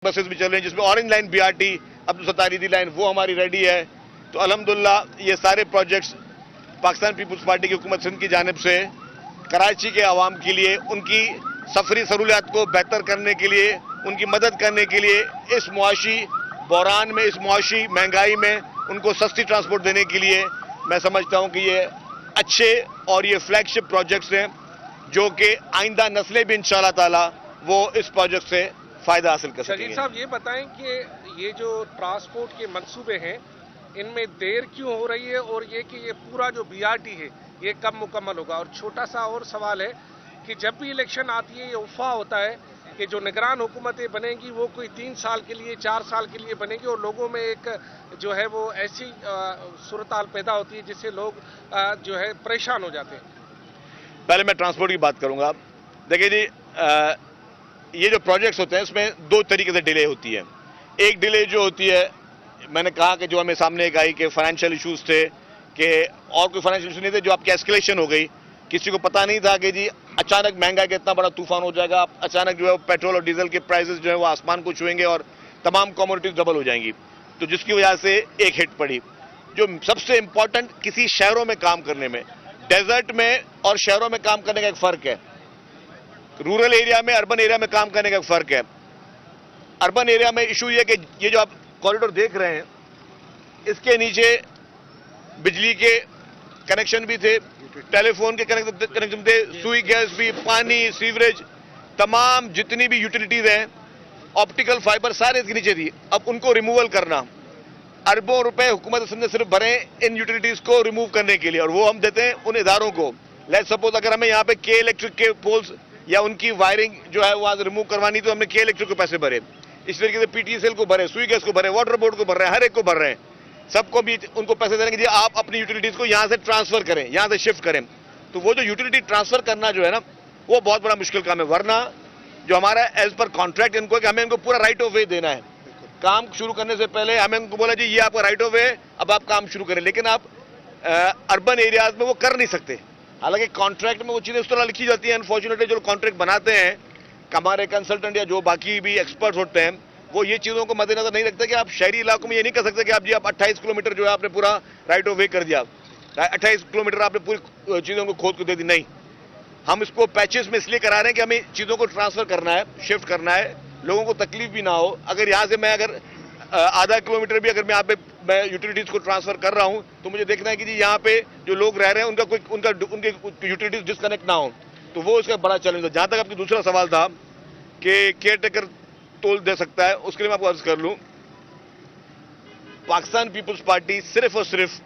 Buses بھی چل رہی ہیں جس میں orange line BRT Abdul Sattar line وہ ہماری ریڈی ہے. تو الحمدللہ یہ سارے پروجیکٹس پاکستان پیپلز پارٹی کی حکومت سندھ کی جانب سے کراچی کے عوام کے لیے ان کی سفری سہولیات کو بہتر کرنے کے لیے ان کی مدد کرنے کے لیے اس معاشی بحران میں اس معاشی مہنگائی میں ان کو سستی ٹرانسپورٹ دینے کے لیے میں سمجھتا ہوں کہ یہ اچھے اور یہ فلیگ شپ پروجیکٹس ہیں جو کہ آئندہ نسلیں بھی انشاءاللہ تعالی وہ اس پروجیکٹ سے فائدہ حاصل کر سکیں گے. شہید صاحب یہ بتائیں کہ یہ جو ٹرانسپورٹ کے منصوبے ہیں ان میں دیر کیوں ہو رہی ہے اور یہ کہ یہ پورا جو BRT ہے یہ کب مکمل ہوگا؟ اور چھوٹا سا اور سوال ہے کہ جب بھی الیکشن آتی ہے یہ افواہ ہوتا ہے کہ جو نگران حکومتیں بنیں گی وہ کوئی 3 سال کے لیے 4 سال کے لیے بنے گی اور لوگوں میں ایک جو ہے وہ ایسی صورتحال پیدا ہوتی ہے جس سے لوگ جو ہے پریشان ہو جاتے ہیں. پہلے میں ٹرانسپورٹ کی بات کروں گا. دیکھیں جی یہ جو پروجیکٹس ہوتے ہیں اس میں 2 طریقے سے ڈیلے ہوتی ہے. ایک ڈیلے جو ہوتی ہے میں نے کہا کہ جو ہمیں سامنے ایک آئی کہ فائنینشیل ایشوز تھے کہ اور کوئی فائنینشیل ایشو نہیں تھے جو آپ کی ایسکلیشن ہو گئی. کسی کو پتا نہیں تھا کہ جی اچانک مہنگائی کا اتنا بڑا طوفان ہو جائے گا, اچانک جو ہے پیٹرول اور ڈیزل کے پرائسز جو ہے وہ آسمان کو چھوئیں گے اور تمام کموڈیٹیز ڈبل ہو جائیں گی. تو جس کی وجہ سے ایک ہٹ پڑی. جو سب سے امپورٹنٹ کسی شہروں میں کام کرنے میں, ڈیزرٹ میں اور شہروں میں کام کرنے کا ایک فرق ہے. رورل ایریا میں اربن ایریا میں کام کرنے کا ایک فرق ہے. اربن ایریا میں ایشو یہ کہ یہ جو آپ کوریڈور دیکھ رہے ہیں اس کے نیچے بجلی کے کنیکشن بھی تھے, ٹیلی فون کے کنیکشن تھے, سوئی گیس بھی, پانی, سیوریج, تمام جتنی بھی یوٹیلیٹیز ہیں, آپٹیکل فائبر سارے اس کے نیچے تھی. اب ان کو ریموول کرنا, اربوں روپے حکومت سندھ نے صرف بھرے ان یوٹیلیٹیز کو ریموو کرنے کے لیے اور وہ ہم دیتے ہیں ان اداروں کو. لیٹ سپوز اگر ہمیں یہاں پہ کے الیکٹرک کے پولز یا ان کی وائرنگ جو ہے وہ ریموو کروانی تو ہم نے کے الیکٹرک کو پیسے بھرے, اس طریقے سے PTCL کو بھرے, سوئی گیس کو بھرے, واٹر بورڈ کو بھر رہے ہیں, ہر ایک کو بھر رہے ہیں. سب کو بھی ان کو پیسے دینے کے لیے آپ اپنی یوٹیلیٹیز کو یہاں سے ٹرانسفر کریں, یہاں سے شفٹ کریں. تو وہ جو یوٹیلیٹی ٹرانسفر کرنا جو ہے نا وہ بہت بڑا مشکل کام ہے. ورنہ جو ہمارا ایز پر کانٹریکٹ ان کو ہے کہ ہمیں ان کو پورا رائٹ آف وے دینا ہے. کام شروع کرنے سے پہلے ہمیں ان کو بولا جی یہ آپ کا رائٹ آف وے, اب آپ کام شروع کریں. لیکن آپ اربن ایریاز میں وہ کر نہیں سکتے. حالانکہ کانٹریکٹ میں وہ چیزیں اس طرح لکھی جاتی ہیں. انفارچونیٹلی جو کانٹریکٹ بناتے ہیں ہمارے کنسلٹنٹ یا جو باقی بھی ایکسپرٹس ہوتے ہیں وہ یہ چیزوں کو مد نظر نہیں رکھتے کہ آپ شہری علاقوں میں یہ نہیں کر سکتے کہ آپ جی آپ 28 کلومیٹر جو ہے آپ نے پورا رائٹ آف وے کر دیا, 28 کلومیٹر آپ نے پوری چیزوں کو کھود کو دے دی. نہیں, ہم اس کو پیچز میں اس لیے کرا رہے ہیں کہ ہمیں چیزوں کو ٹرانسفر کرنا ہے, شفٹ کرنا ہے, لوگوں کو تکلیف بھی نہ ہو. اگر یہاں سے میں اگر آدھا کلومیٹر بھی اگر میں یہاں پہ میں یوٹیلیٹیز کو ٹرانسفر کر رہا ہوں تو مجھے دیکھنا ہے کہ جی یہاں پہ جو لوگ رہ رہے ہیں ان کے یوٹیلیٹیز ڈسکنیکٹ نہ ہوں. تو وہ اس کا بڑا چیلنج ہے. جہاں تک آپ کی دوسرا سوال تھا کہ کیئر ٹیکر تول دے سکتا ہے, اس کے لیے میں آپ کو عرض کر لوں پاکستان پیپلز پارٹی صرف اور صرف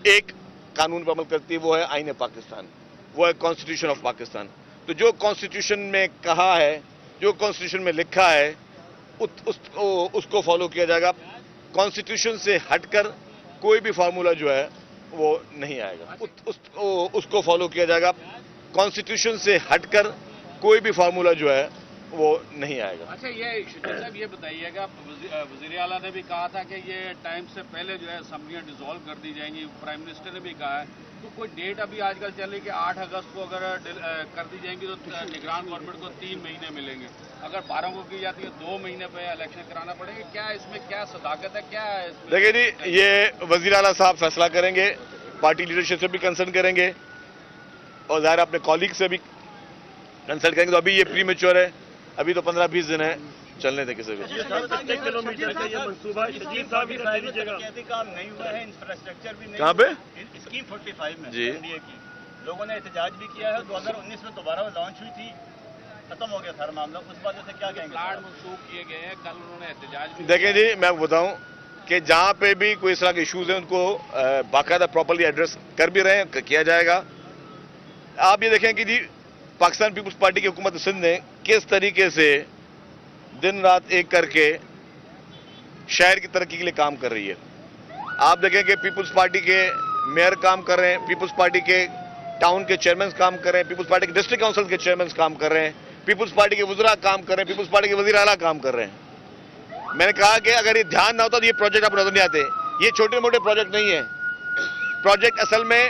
ایک قانون پر عمل کرتی ہے, وہ ہے آئین پاکستان, وہ ہے کانسٹیٹیوشن آف پاکستان. تو جو کانسٹیٹیوشن میں کہا ہے, جو کانسٹیٹیوشن میں لکھا ہے اس کو فالو کیا جائے گا. کانسٹیٹیوشن سے ہٹ کر کوئی بھی فارمولا جو ہے وہ نہیں آئے گا. اس کو فالو کیا جائے گا. کانسٹیٹیوشن سے ہٹ کر کوئی بھی فارمولا جو ہے وہ نہیں آئے گا. اچھا صاحب یہ بتائیے گا, وزیر اعلیٰ نے بھی کہا تھا کہ یہ ٹائم سے پہلے جو ہے اسمبلیاں ڈیزالو کر دی جائیں گی, پرائم منسٹر نے بھی کہا ہے. تو کوئی ڈیٹ ابھی آج کل چل رہی کہ 8 اگست کو اگر کر دی جائیں گی تو نگران گورنمنٹ کو 3 مہینے ملیں گے. اگر 12 کو کی جاتی ہے 2 مہینے پہ الیکشن کرانا پڑے گا. کیا اس میں کیا صداقت ہے, کیا ہے اس میں؟ دیکھیں جی یہ وزیر اعلیٰ صاحب فیصلہ کریں گے, پارٹی لیڈرشپ سے بھی کنسلٹ کریں گے اور ظاہر اپنے کالیگ سے بھی کنسلٹ کریں گے. تو ابھی یہ پری میچور ہے, ابھی تو 15-20 دن ہے, چلنے تھے کسی بھی. کلومیٹر کا یہ منصوبہ شدید صاحب کام نہیں ہوا ہے, انفراسٹرکچر بھی نہیں. کہاں پہ اسکیم 45 میں جی انڈیا کی لوگوں نے احتجاج بھی کیا ہے. 2019 میں دوبارہ لانچ ہوئی تھی, ختم ہو گیا تھا معاملہ. اس بات سے کیا کہیں گے؟ پلاٹ منسوخ کیے گئے ہیں, کل انہوں نے احتجاج بھی. دیکھیں جی میں بتاؤں کہ جہاں پہ بھی کوئی اس طرح کے ایشوز ہیں ان کو باقاعدہ پراپرلی ایڈریس کر بھی رہے ہیں, کیا جائے گا. آپ یہ دیکھیں کہ جی پاکستان پیپلز پارٹی کی حکومت سندھ نے کس طریقے سے دن رات ایک کر کے شہر کی ترقی کے لیے کام کر رہی ہے. آپ دیکھیں کہ پیپلز پارٹی کے میئر کام کر رہے ہیں, پیپلز پارٹی کے ٹاؤن کے چیئرمینز کام کر رہے ہیں, پیپلز پارٹی کے ڈسٹرکٹ کونسل کے چیئرمینز کام کر رہے ہیں, پیپلز پارٹی کے وزراء کام کر رہے ہیں, پیپلز پارٹی کے وزیر اعلیٰ کام کر رہے ہیں. میں نے کہا کہ اگر یہ دھیان نہ ہوتا تو یہ پروجیکٹ آپ نظر نہیں آتے. یہ چھوٹے موٹے پروجیکٹ نہیں ہیں. پروجیکٹ اصل میں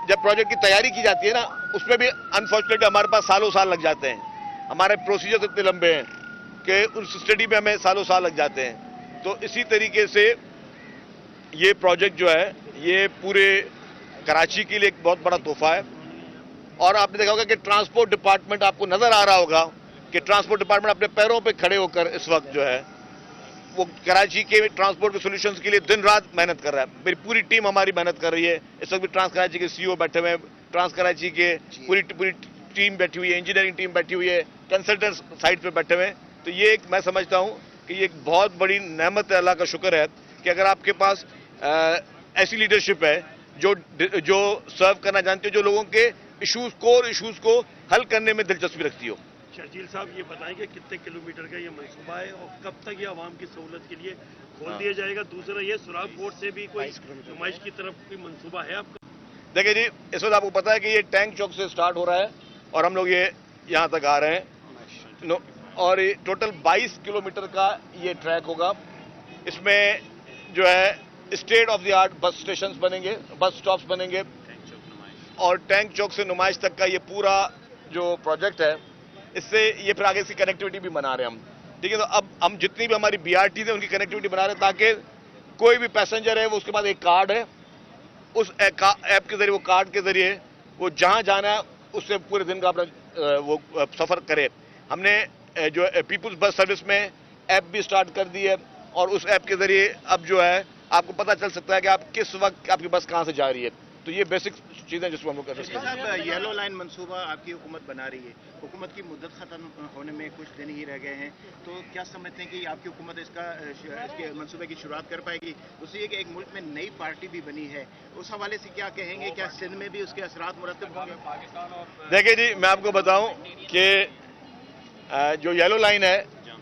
جب پروجیکٹ کی تیاری کی جاتی ہے نا اس میں بھی انفارچونیٹلی ہمارے پاس سالوں سال لگ جاتے ہیں. ہمارے پروسیجرز اتنے لمبے ہیں. کہ اس اسٹڈی میں ہمیں سالوں سال لگ جاتے ہیں. تو اسی طریقے سے یہ پروجیکٹ جو ہے یہ پورے کراچی کے لیے ایک بہت بڑا تحفہ ہے. اور آپ نے دیکھا ہوگا کہ ٹرانسپورٹ ڈپارٹمنٹ آپ کو نظر آ رہا ہوگا کہ ٹرانسپورٹ ڈپارٹمنٹ اپنے پیروں پہ کھڑے ہو کر اس وقت جو ہے وہ کراچی کے ٹرانسپورٹ کے سولوشنز کے لیے دن رات محنت کر رہا ہے. میری پوری ٹیم ہماری محنت کر رہی ہے. اس وقت بھی ٹرانس کراچی کے سی او بیٹھے ہوئے ہیں, ٹرانس کراچی کے پوری ٹیم بیٹھی ہوئی ہے, انجینئرنگ ٹیم بیٹھی ہوئی ہے, کنسلٹنٹس سائٹ پہ بیٹھے ہوئے ہیں. تو یہ ایک میں سمجھتا ہوں کہ یہ ایک بہت بڑی نعمت ہے, اللہ کا شکر ہے کہ اگر آپ کے پاس ایسی لیڈرشپ ہے جو سرو کرنا جانتی ہے, جو لوگوں کے کور ایشوز کو حل کرنے میں دلچسپی رکھتی ہو. شرجیل صاحب یہ بتائیں کہ کتنے کلومیٹر کا یہ منصوبہ ہے اور کب تک یہ عوام کی سہولت کے لیے کھول دیا جائے گا؟ دوسرا یہ سراغ بورڈ سے بھی کوئی نمائش کی طرف کوئی منصوبہ ہے آپ کا؟ دیکھیں جی, اس وقت آپ کو پتا ہے کہ یہ ٹینک چوک سے سٹارٹ ہو رہا ہے اور ہم لوگ یہ یہاں تک آ رہے ہیں, اور یہ ٹوٹل 22 کلومیٹر کا یہ ٹریک ہوگا. اس میں جو ہے اسٹیٹ آف دی آرٹ بس اسٹیشنز بنیں گے, بس سٹاپس بنیں گے, اور ٹینک چوک سے نمائش تک کا یہ پورا جو پروجیکٹ ہے اس سے یہ پھر آگے اس کی کنیکٹیوٹی بھی بنا رہے ہیں ہم. ٹھیک ہے, تو اب ہم جتنی بھی ہماری بی آر ٹیز ہیں ان کی کنیکٹیوٹی بنا رہے ہیں تاکہ کوئی بھی پیسنجر ہے وہ اس کے پاس ایک کارڈ ہے, اس ایپ کے ذریعے, وہ کارڈ کے ذریعے وہ جہاں جانا ہے اس سے پورے دن کا اپنا وہ سفر کرے. ہم نے جو پیپلز بس سروس میں ایپ بھی سٹارٹ کر دی ہے, اور اس ایپ کے ذریعے اب جو ہے آپ کو پتہ چل سکتا ہے کہ آپ کس وقت آپ کی بس کہاں سے جا رہی ہے. تو یہ بیسک چیزیں جس کو ہم لوگ کر سکتے ہیں. یلو لائن منصوبہ آپ کی حکومت بنا رہی ہے, حکومت کی مدت ختم ہونے میں کچھ دن ہی رہ گئے ہیں, تو کیا سمجھتے ہیں کہ آپ کی حکومت اس کے منصوبے کی شروعات کر پائے گی؟ دوسری یہ کہ ایک ملک میں نئی پارٹی بھی بنی ہے, اس حوالے سے کیا کہیں گے, کیا سندھ میں بھی اس کے اثرات مرتب ہوں گے؟ دیکھیں جی, میں آپ کو بتاؤں کہ جو یلو لائن ہے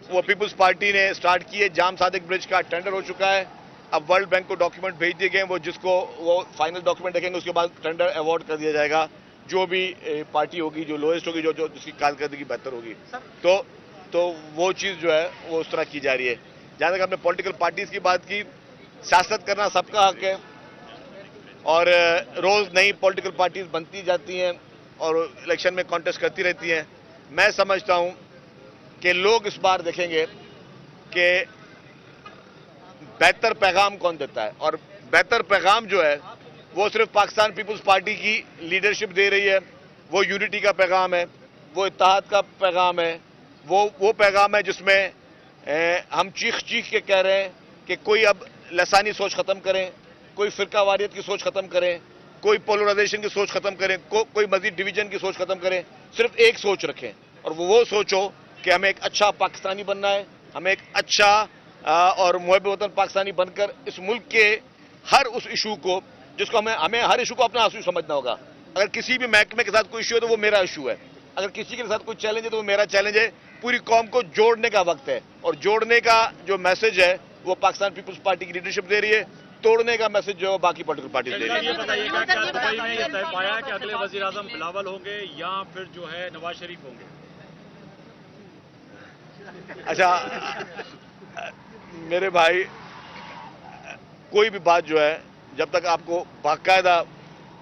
وہ پیپلز پارٹی نے سٹارٹ کی ہے. جام صادق برج کا ٹینڈر ہو چکا ہے, اب ورلڈ بینک کو ڈاکیومنٹ بھیج دیے گئے ہیں, وہ جس کو وہ فائنل ڈاکیومنٹ دیکھیں گے اس کے بعد ٹینڈر ایوارڈ کر دیا جائے گا. جو بھی پارٹی ہوگی جو لوئسٹ ہوگی, جو جس کی کارکردگی بہتر ہوگی, تو وہ چیز جو ہے وہ اس طرح کی جا رہی ہے. جہاں تک ہم نے پولیٹیکل پارٹیز کی بات کی, سیاست کرنا سب کا حق ہے, اور روز نئی پولیٹیکل پارٹیز بنتی جاتی ہیں اور الیکشن میں کانٹیسٹ کرتی رہتی ہیں. میں سمجھتا ہوں کہ لوگ اس بار دیکھیں گے کہ بہتر پیغام کون دیتا ہے, اور بہتر پیغام جو ہے وہ صرف پاکستان پیپلز پارٹی کی لیڈرشپ دے رہی ہے. وہ یونٹی کا پیغام ہے, وہ اتحاد کا پیغام ہے, وہ پیغام ہے جس میں ہم چیخ کے کہہ رہے ہیں کہ کوئی اب لسانی سوچ ختم کریں, کوئی فرقہ واریت کی سوچ ختم کریں, کوئی پولرائزیشن کی سوچ ختم کریں, کوئی مزید ڈویژن کی سوچ ختم کریں. صرف ایک سوچ رکھیں, اور وہ سوچ ہو کہ ہمیں ایک اچھا پاکستانی بننا ہے, ہمیں ایک اچھا اور محب وطن پاکستانی بن کر اس ملک کے ہر اس ایشو کو, جس کو ہمیں ہر ایشو کو اپنا ایشو سمجھنا ہوگا. اگر کسی بھی محکمے کے ساتھ کوئی ایشو ہے تو وہ میرا ایشو ہے, اگر کسی کے ساتھ کوئی چیلنج ہے تو وہ میرا چیلنج ہے. پوری قوم کو جوڑنے کا وقت ہے, اور جوڑنے کا جو میسج ہے وہ پاکستان پیپلز پارٹی کی لیڈرشپ دے رہی ہے, توڑنے کا میسج جو ہے باقی پولیٹیکل پارٹیز دے رہی ہے. یہ بتائیے گا کیا دبئی میں یہ طے پایا کہ اگلے وزیر اعظم بلاول ہوں گے یا پھر جو ہے نواز شریف ہوں گے؟ اچھا میرے بھائی, کوئی بھی بات جو ہے جب تک آپ کو باقاعدہ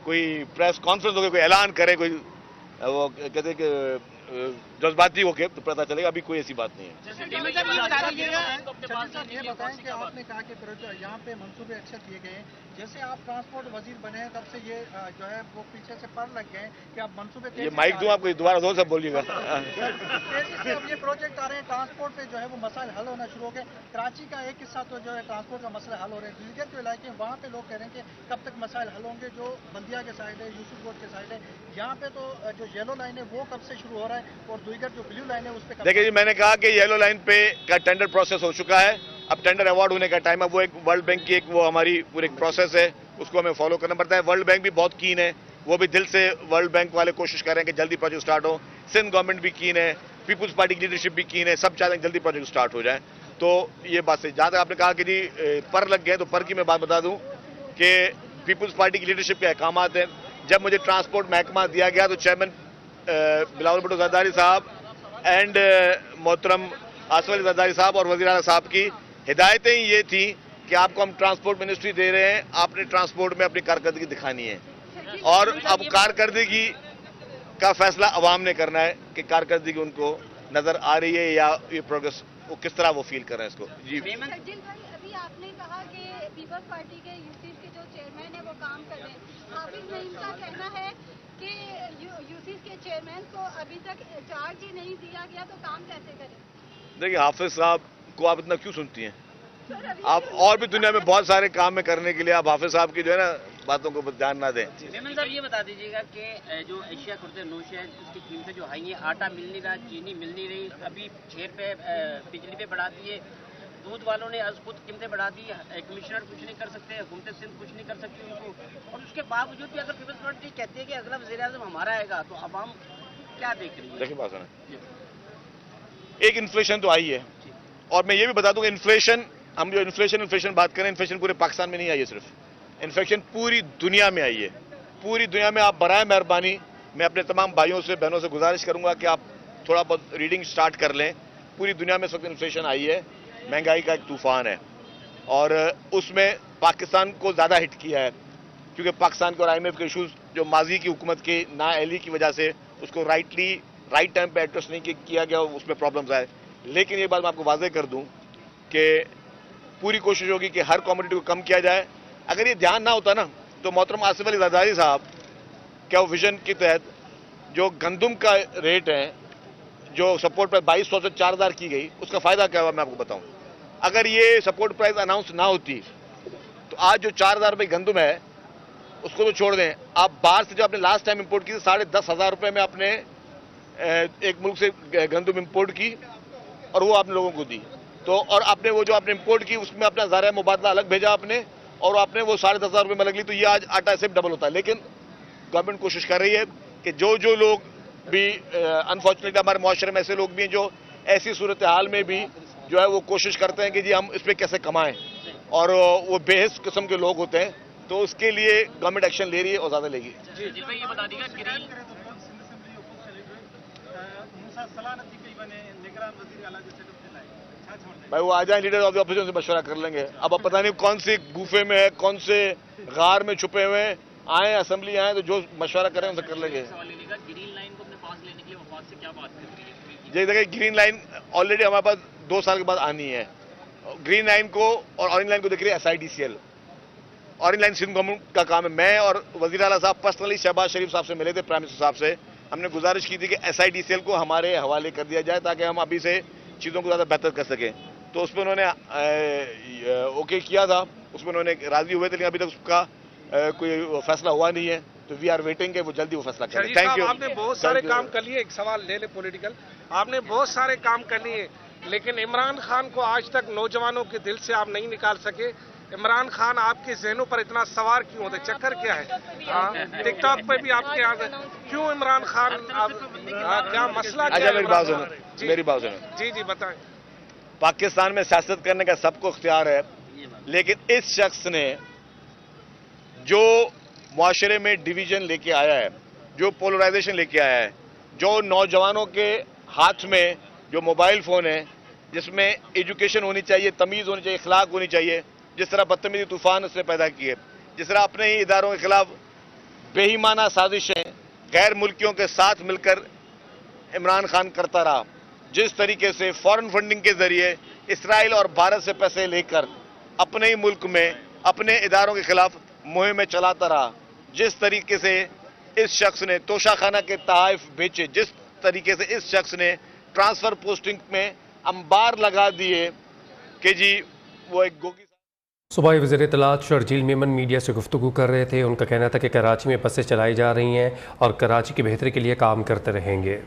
کوئی پریس کانفرنس ہوگی, کوئی اعلان کرے, کوئی وہ کہتے ہیں کہ جذباتی ہو کے, تو پتہ چلے گا. ابھی کوئی ایسی بات نہیں ہے. یہ بتائیں کہ آپ نے کہا کہ یہاں پہ منصوبے اچھے کیے گئے ہیں, جیسے آپ ٹرانسپورٹ وزیر بنے ہیں تب سے یہ جو ہے وہ پیچھے سے پر لگ گئے ہیں کہ آپ منصوبے یہ مائک دوں آپ کو, دوبارہ زور سے بولیے گا. تیزی سے اب یہ پروجیکٹ آ رہے ہیں, ٹرانسپورٹ پہ جو ہے وہ مسائل حل ہونا شروع ہو گئے. کراچی کا ایک حصہ تو جو ہے ٹرانسپورٹ کا مسئلہ حل ہو رہے ہیں, دیگر جو علاقے ہیں وہاں پہ لوگ کہہ رہے ہیں کہ کب تک مسائل حل ہوں گے. جو بلدیہ کے سائڈ ہے, یوسف روڈ کے سائڈ ہے, یہاں پہ تو جو یلو لائن ہے وہ کب سے شروع ہو رہا ہے, اور دیگر جو بلیو لائن ہے اس پہ دیکھیں جی, میں نے کہا کہ یلو لائن پہ کا ٹینڈر پروسیس ہو چکا ہے. اب ٹینڈر ایوارڈ ہونے کا ٹائم ہے. وہ ایک ورلڈ بینک کی وہ ہماری پوری ایک پروسیس ہے, اس کو ہمیں فالو کرنا پڑتا ہے. ورلڈ بینک بھی بہت کین ہے, وہ بھی دل سے ورلڈ بینک والے کوشش کر رہے ہیں کہ جلدی پروجیکٹ سٹارٹ ہو. سندھ گورنمنٹ بھی کین ہے, پیپلز پارٹی کی لیڈرشپ بھی کین ہے, سب چاہتے ہیں جلدی پروجیکٹ سٹارٹ ہو جائیں. تو یہ بات سے جہاں تک آپ نے کہا کہ جی پر لگ گئے, تو پر کی میں بات بتا دوں کہ پیپلز پارٹی کی لیڈرشپ کے احکامات ہیں. جب مجھے ٹرانسپورٹ محکمہ دیا گیا تو چیئرمین بلاول بھٹو زرداری صاحب اینڈ محترم آصف علی زرداری صاحب اور وزیر اعلیٰ صاحب کی ہدایتیں یہ تھیں کہ آپ کو ہم ٹرانسپورٹ منسٹری دے رہے ہیں, آپ نے ٹرانسپورٹ میں اپنی کارکردگی دکھانی ہے, اور اب کارکردگی کا فیصلہ عوام نے کرنا ہے کہ کارکردگی ان کو نظر آ رہی ہے یا یہ پروگریس وہ کس طرح وہ فیل کر رہے ہیں اس کو. جی سرجیل بھائی, ابھی آپ نے کہا کہ پیپلز پارٹی کے یوسیف کے جو چیئرمین ہیں وہ کام کر رہے ہیں. حافظ نعیم کا کہنا ہے کہ یوسیف کے چیئرمین کو ابھی تک چارج ہی نہیں دیا گیا, تو کام کیسے کریں؟ دیکھیے, حافظ صاحب کو آپ اتنا کیوں سنتی ہیں؟ آپ اور بھی دنیا میں بہت سارے کام میں کرنے کے لیے آپ حافظ صاحب کی جو ہے نا باتوں کو دھیان نہ دیں. میمن صاحب یہ بتا دیجیے گا کہ جو ایشیا خرد نوش ہے اس کی قیمتیں جو ہائی ہیں, آٹا مل نہیں رہا, چینی مل نہیں رہی, ابھی 6 روپے بجلی پہ بڑھا دیے, دودھ والوں نے از خود قیمتیں بڑھا دی, کمشنر کچھ نہیں کر سکتے, حکومت سندھ کچھ نہیں کر سکتی ان کو, اور اس کے باوجود بھی اگر پیپلز پارٹی کہتے ہیں کہ اگلا وزیر اعظم ہمارا آئے گا, تو عوام کیا دیکھ رہی ہے؟ دیکھیں بات سنیں, ایک انفلیشن تو آئی ہے, اور میں یہ بھی بتا دوں کہ انفلیشن, ہم جو انفلیشن بات کریں, انفلیشن پورے پاکستان میں نہیں آئی ہے, صرف انفلیشن پوری دنیا میں آئی ہے. پوری دنیا میں آپ برائے مہربانی میں اپنے تمام بھائیوں سے بہنوں سے گزارش کروں گا کہ آپ تھوڑا بہت ریڈنگ سٹارٹ کر لیں. پوری دنیا میں اس وقت انفلیشن آئی ہے, مہنگائی کا ایک طوفان ہے, اور اس میں پاکستان کو زیادہ ہٹ کیا ہے, کیونکہ پاکستان کے اور IMF کے ایشوز جو ماضی کی حکومت کی نااہلی کی وجہ سے اس کو رائٹ ٹائم پہ ایڈریس نہیں کیا گیا, اس میں پرابلمز آئے. لیکن یہ بات میں آپ کو واضح کر دوں کہ پوری کوشش ہوگی کہ ہر کموڈٹی کو کم کیا جائے. اگر یہ دھیان نہ ہوتا نا تو محترم آصف علی زرداری صاحب کیا وہ ویژن کے تحت جو گندم کا ریٹ ہے, جو سپورٹ پرائز 2200 سے 4000 کی گئی, اس کا فائدہ کیا ہوا میں آپ کو بتاؤں. اگر یہ سپورٹ پرائز اناؤنس نہ ہوتی تو آج جو 4000 روپے گندم ہے اس کو تو چھوڑ دیں, آپ باہر سے جو آپ نے لاسٹ ٹائم امپورٹ کی 10,500 روپے میں آپ نے ایک ملک سے گندم امپورٹ کی اور وہ آپ نے لوگوں کو دی, تو اور آپ نے وہ جو آپ نے امپورٹ کی اس میں اپنا ذرائع مبادلہ الگ بھیجا آپ نے, اور آپ نے وہ 10,500 روپے میں الگ لی, تو یہ آج آٹا سے ڈبل ہوتا ہے. لیکن گورنمنٹ کوشش کر رہی ہے کہ جو لوگ بھی انفارچونیٹلی ہمارے معاشرے میں ایسے لوگ بھی ہیں جو ایسی صورتحال میں بھی جو ہے وہ کوشش کرتے ہیں کہ جی ہم اس پہ کیسے کمائیں, اور وہ بے حس قسم کے لوگ ہوتے ہیں, تو اس کے لیے گورنمنٹ ایکشن لے رہی ہے اور زیادہ لے گی. یہ بتا دیجیے گا بھائی وہ آ جائیں, لیڈر آف دی اپوزیشن سے مشورہ کر لیں گے. اب پتہ نہیں کون سی گوفے میں ہے, کون سے غار میں چھپے ہوئے ہیں, آئیں اسمبلی آئیں تو جو مشورہ کریں ان سے کر لیں گے. گرین لائن کو اپنے پاس لینے کے لیے وفاق سے کیا بات کر رہی ہے؟ جی دیکھیں, گرین لائن آلریڈی ہمارے پاس 2 سال کے بعد آنی ہے. گرین لائن کو اور اورنج لائن کو دیکھ رہی ہے SIDCL. Orange line Sindh government کا کام ہے. میں اور وزیر اعلیٰ صاحب پرسنلی شہباز شریف صاحب سے ملے تھے, پرائم منسٹر صاحب سے. ہم نے گزارش کی تھی کہ SIDCL کو ہمارے حوالے کر دیا جائے تاکہ ہم ابھی سے چیزوں کو زیادہ بہتر کر سکیں. تو اس پہ انہوں نے اوکے کیا تھا, اس میں انہوں نے راضی ہوئے تھے, لیکن ابھی تک اس کا کوئی فیصلہ ہوا نہیں ہے, تو وی آر ویٹنگ کہ وہ جلدی وہ فیصلہ کریں. Thank you. آپ نے بہت سارے کام کر لیے, ایک سوال لے لیں پولیٹیکل, آپ نے بہت سارے کام کر لیے, لیکن عمران خان کو آج تک نوجوانوں کے دل سے آپ نہیں نکال سکے. عمران خان آپ کے ذہنوں پر اتنا سوار کیوں ہوتے, چکر کیا ہے؟ ٹک ٹاک پہ بھی آپ کے یہاں کیوں عمران خان, کیا مسئلہ کیا ہے؟ میری بات سنیں, میری بات سنیں. جی بتائیں. پاکستان میں سیاست کرنے کا سب کو اختیار ہے, لیکن اس شخص نے جو معاشرے میں ڈویژن لے کے آیا ہے, جو پولرائزیشن لے کے آیا ہے, جو نوجوانوں کے ہاتھ میں جو موبائل فون ہے جس میں ایجوکیشن ہونی چاہیے, تمیز ہونی چاہیے, اخلاق ہونی چاہیے, جس طرح بدتمیزی طوفان اس نے پیدا کیے, جس طرح اپنے ہی اداروں کے خلاف بے ایمانہ سازشیں غیر ملکیوں کے ساتھ مل کر عمران خان کرتا رہا, جس طریقے سے فارن فنڈنگ کے ذریعے اسرائیل اور بھارت سے پیسے لے کر اپنے ہی ملک میں اپنے اداروں کے خلاف مہمیں چلاتا رہا, جس طریقے سے اس شخص نے توشہ خانہ کے تحائف بیچے, جس طریقے سے اس شخص نے ٹرانسفر پوسٹنگ میں انبار لگا دیے کہ جی وہ ایک گوگی. صوبائی وزیر اطلاعات شرجیل میمن میڈیا سے گفتگو کر رہے تھے. ان کا کہنا تھا کہ کراچی میں بسیں چلائی جا رہی ہیں اور کراچی کی بہتری کے لیے کام کرتے رہیں گے.